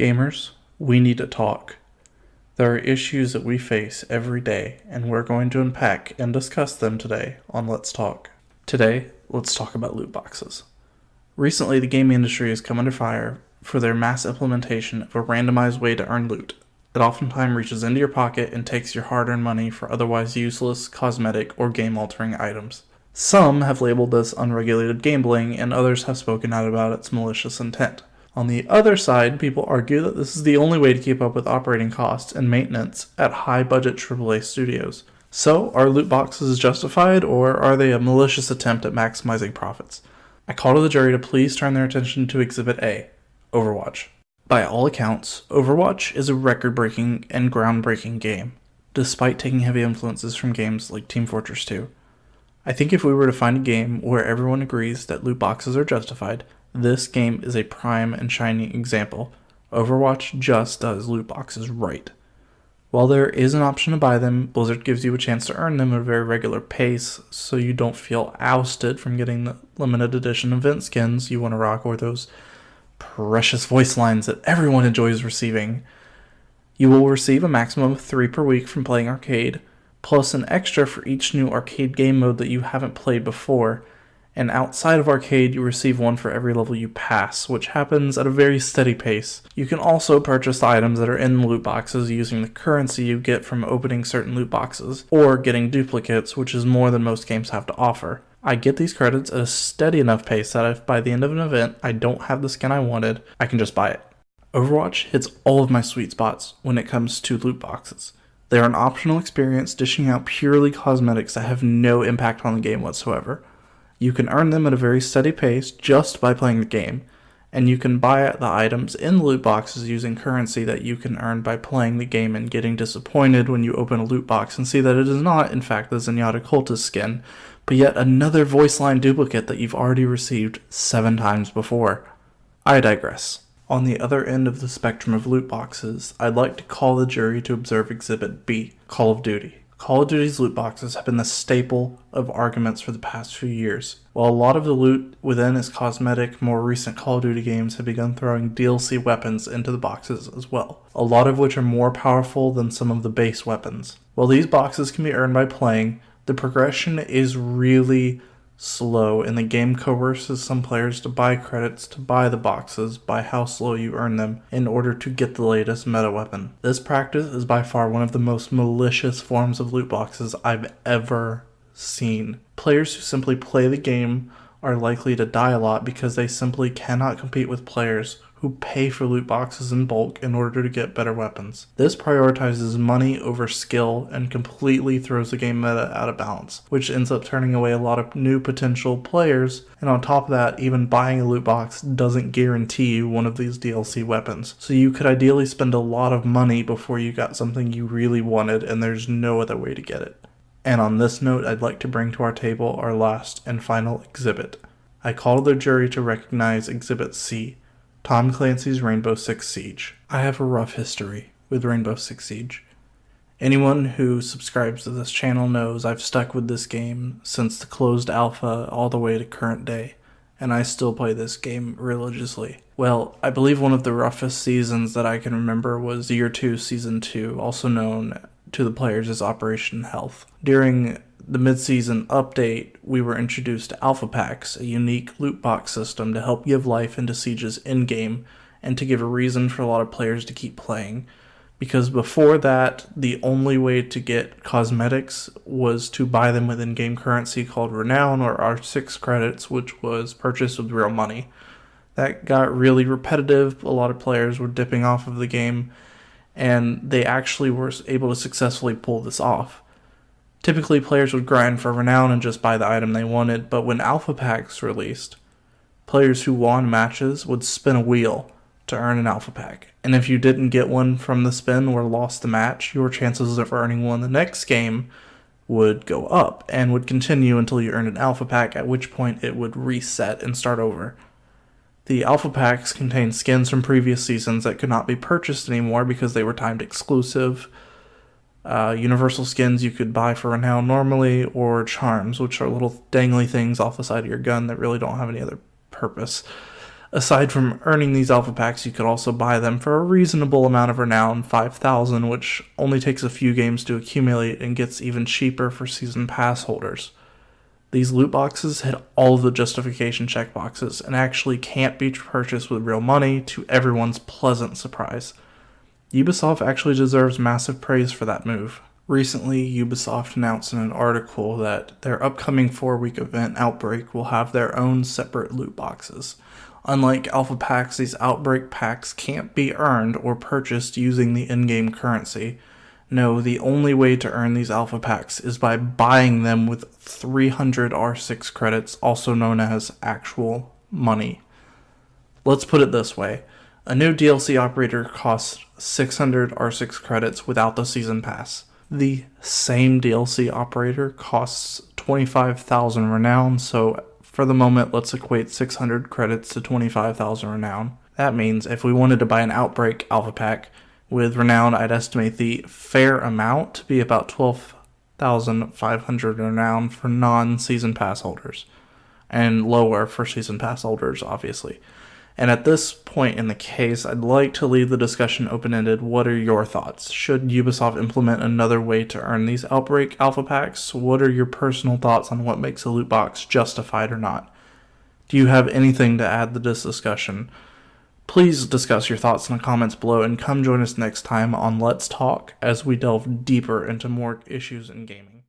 Gamers, we need to talk. There are issues that we face every day, and we're going to unpack and discuss them today on Let's Talk. Today, let's talk about loot boxes. Recently, the gaming industry has come under fire for their mass implementation of a randomized way to earn loot. It oftentimes reaches into your pocket and takes your hard-earned money for otherwise useless, cosmetic, or game-altering items. Some have labeled this unregulated gambling, and others have spoken out about its malicious intent. On the other side, people argue that this is the only way to keep up with operating costs and maintenance at high-budget AAA studios. So, are loot boxes justified, or are they a malicious attempt at maximizing profits? I call to the jury to please turn their attention to Exhibit A, Overwatch. By all accounts, Overwatch is a record-breaking and groundbreaking game, despite taking heavy influences from games like Team Fortress 2. I think if we were to find a game where everyone agrees that loot boxes are justified, this game is a prime and shining example. Overwatch just does loot boxes right. While there is an option to buy them, Blizzard gives you a chance to earn them at a very regular pace, so you don't feel ousted from getting the limited edition event skins you want to rock or those precious voice lines that everyone enjoys receiving. You will receive a maximum of 3 per week from playing arcade, plus an extra for each new arcade game mode that you haven't played before. And outside of arcade, you receive one for every level you pass, which happens at a very steady pace. You can also purchase the items that are in the loot boxes using the currency you get from opening certain loot boxes, or getting duplicates, which is more than most games have to offer. I get these credits at a steady enough pace that if by the end of an event I don't have the skin I wanted, I can just buy it. Overwatch hits all of my sweet spots when it comes to loot boxes. They are an optional experience dishing out purely cosmetics that have no impact on the game whatsoever. You can earn them at a very steady pace just by playing the game, and you can buy the items in the loot boxes using currency that you can earn by playing the game and getting disappointed when you open a loot box and see that it is not, in fact, the Zenyatta Cultist skin, but yet another voice line duplicate that you've already received 7 times before. I digress. On the other end of the spectrum of loot boxes, I'd like to call the jury to observe Exhibit B, Call of Duty. Call of Duty's loot boxes have been the staple of arguments for the past few years. While a lot of the loot within its cosmetic, more recent Call of Duty games have begun throwing DLC weapons into the boxes as well, a lot of which are more powerful than some of the base weapons. While these boxes can be earned by playing, the progression is really slow, and the game coerces some players to buy credits to buy the boxes by how slow you earn them in order to get the latest meta weapon. This practice is by far one of the most malicious forms of loot boxes I've ever seen. Players who simply play the game are likely to die a lot because they simply cannot compete with players who pay for loot boxes in bulk in order to get better weapons. This prioritizes money over skill and completely throws the game meta out of balance, which ends up turning away a lot of new potential players, and on top of that, even buying a loot box doesn't guarantee you one of these DLC weapons. So you could ideally spend a lot of money before you got something you really wanted, and there's no other way to get it. And on this note, I'd like to bring to our table our last and final exhibit. I call the jury to recognize Exhibit C, Tom Clancy's Rainbow Six Siege. I have a rough history with Rainbow Six Siege. Anyone who subscribes to this channel knows I've stuck with this game since the closed alpha all the way to current day, and I still play this game religiously. Well, I believe one of the roughest seasons that I can remember was Year 2, Season 2, also known to the players as Operation Health. During the mid-season update, we were introduced to Alpha Packs, a unique loot box system to help give life into Siege's in-game and to give a reason for a lot of players to keep playing. Because before that, the only way to get cosmetics was to buy them with in-game currency called Renown or R6 credits, which was purchased with real money. That got really repetitive. A lot of players were dipping off of the game, and they actually were able to successfully pull this off. Typically, players would grind for Renown and just buy the item they wanted, but when Alpha Packs released, players who won matches would spin a wheel to earn an Alpha Pack. And if you didn't get one from the spin or lost the match, your chances of earning one the next game would go up and would continue until you earned an Alpha Pack, at which point it would reset and start over. The Alpha Packs contained skins from previous seasons that could not be purchased anymore because they were timed exclusive. Universal skins you could buy for Renown normally, or charms, which are little dangly things off the side of your gun that really don't have any other purpose. Aside from earning these alpha packs, you could also buy them for a reasonable amount of renown, 5,000, which only takes a few games to accumulate and gets even cheaper for season pass holders. These loot boxes hit all of the justification checkboxes and actually can't be purchased with real money, to everyone's pleasant surprise. Ubisoft actually deserves massive praise for that move. Recently, Ubisoft announced in an article that their upcoming 4-week event, Outbreak, will have their own separate loot boxes. Unlike alpha packs, these Outbreak packs can't be earned or purchased using the in-game currency. No, the only way to earn these alpha packs is by buying them with 300 R6 credits, also known as actual money. Let's put it this way. A new DLC operator costs 600 R6 credits without the season pass. The same DLC operator costs 25,000 renown, so for the moment, let's equate 600 credits to 25,000 renown. That means if we wanted to buy an Outbreak alpha pack with renown, I'd estimate the fair amount to be about 12,500 renown for non-season pass holders, and lower for season pass holders, obviously. And at this point in the case, I'd like to leave the discussion open-ended. What are your thoughts? Should Ubisoft implement another way to earn these Outbreak alpha packs? What are your personal thoughts on what makes a loot box justified or not? Do you have anything to add to this discussion? Please discuss your thoughts in the comments below and come join us next time on Let's Talk as we delve deeper into more issues in gaming.